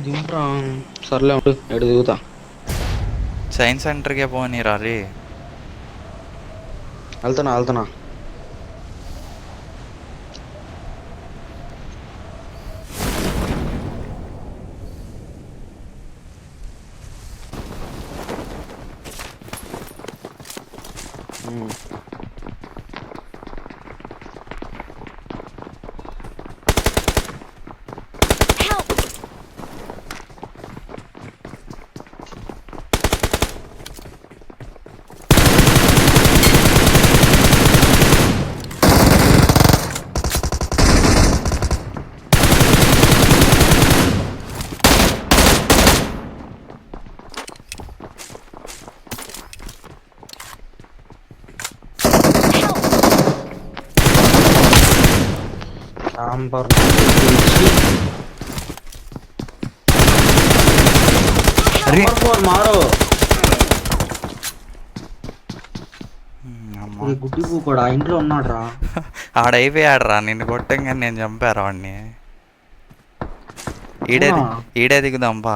దింపురా. సర్లే ఉండు, ఎడు దిగుతా. సైన్స్ సెంటర్కే పోనీరా రే. వెళ్తున్నా. సాంబార్ మారు గుడ్డి కూడా ఇంట్లో ఉన్నాడు రా. ఆడైపోయాడు రా, నిన్ను కొట్టంగా నేను చంపారా వాడిని. ఈడే దిగుదాంపా.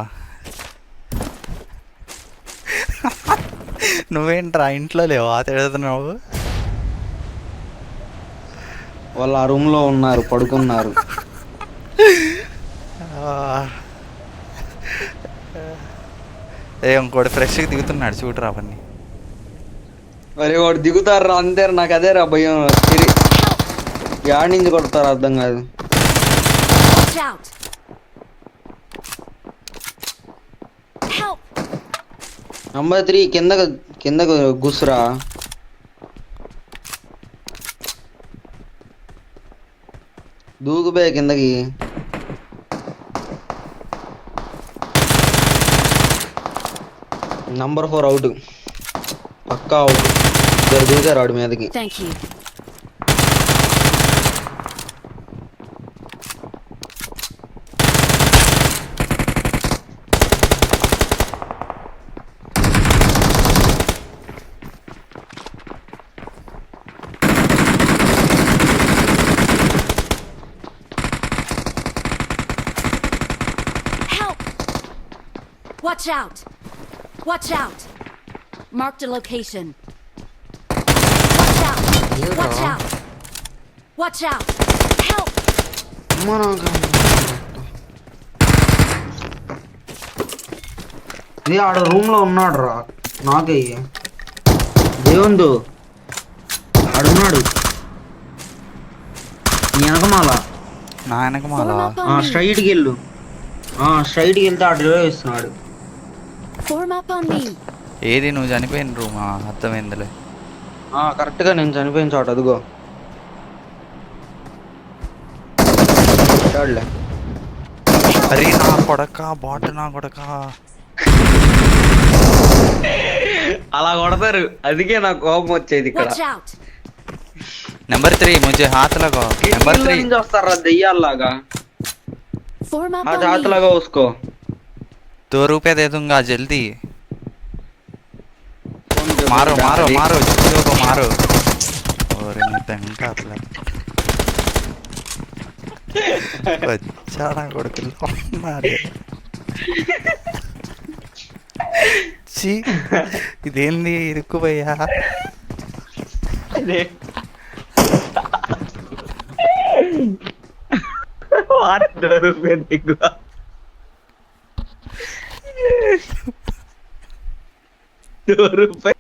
నువ్వేంట్రా ఇంట్లో లేవా తిడుతున్నావు? వాళ్ళు ఆ రూమ్ లో ఉన్నారు, పడుకున్నారు. ఇంకోటి ఫ్రెష్గా దిగుతున్నాడు చూడరా అవన్నీ. మరి వాడు దిగుతారు అంతే, నాకు అదే రా భయం. యాడ్ నుంచి కొడతారు అర్థం కాదు. నంబర్ 3 కిందకు గుసురా. దూకుపోయా కిందకి. నంబర్ 4 అవుట్, పక్కా అవుట్. ఇద్దరు దిగుతారు వాడి మీదకి. Watch out! Marked a location. Watch out! Help! ఆడ రూమ్ లో ఉన్నాడు రా. నాకయ్య దేవుందు ఆడున్నాడు. వెనకమాల నా వెనకమాల స్ట్రైట్కి వెళ్ళు. స్ట్రైట్కి వెళ్తే ఆ డ్రైవ్ ఇస్తున్నాడు. ఏది నువ్వు చనిపోయిన రూమా? అర్థమైందిలే. కరెక్ట్ గా నేను చనిపోయిన చోట అదిగో. అరే నా కొడక, బాట్ నా కొడక. అలా కొడతారు, అందుకే నాకు కోపం వచ్చేది ఇక్కడ. నెంబర్ 3 मुझे हाथ लगाओ. నెంబర్ 3 నుంచి వస్తారా దెయ్యాల్లాగా. हाथ लगाओ उसको. 2 रुपए दे दूंगा जल्दी. मारो मारो मारो जियो को मारो. और इन्हें तंका अपना बच्चा ना कोड़कल मारे. ची इदेंदी इरुक्कु भैया. वाट 2 रुपए दिखवा. ₹2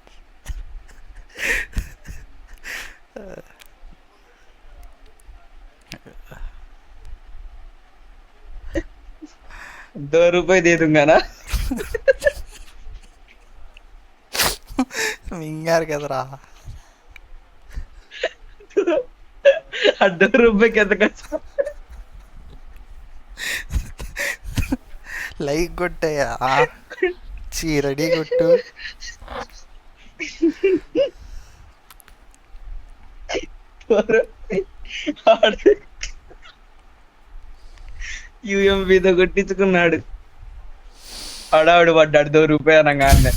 ₹2 दे दूंगा ना. मिंगार कदरा ₹2 कैसे లైక్ కొట్టయ్యా. చీ రెడీ కొట్టు. యూఎంపీతో కొట్టించుకున్నాడు. ఆడావిడ పడ్డాడు ₹2 అనగానే.